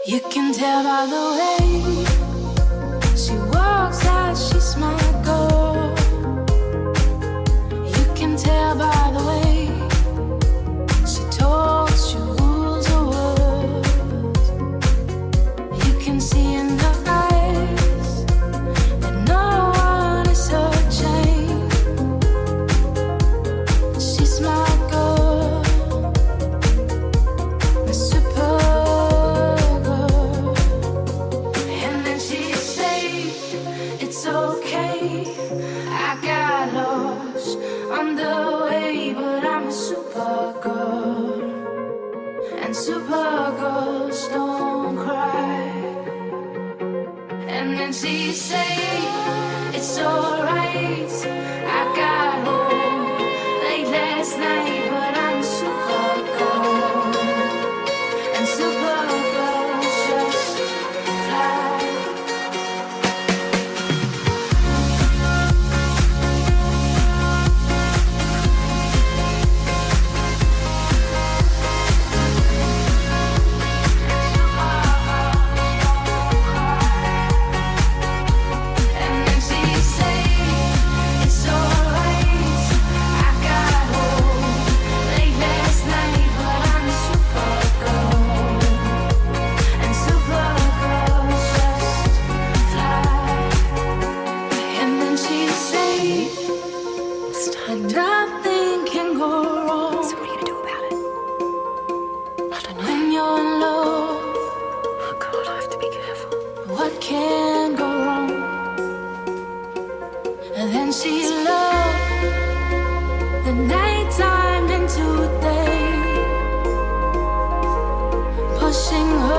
You can tell by the way she walks out, she's my girl. You can tell by the way she talks, she rules her words. You can see in her eyes that no one is her chain. She's my girl, my super. It's okay, I got lost on the way, but I'm a super girl, and super girls don't cry. And then she say, it's alright, I got home late last night, but I'm a super girl, and super girls just fly. Nothing can go wrong. So what are you gonna do about it? I don't know. When you're in love, Oh God, I have to be careful. what can go wrong? And then she loved the nighttime into day, pushing her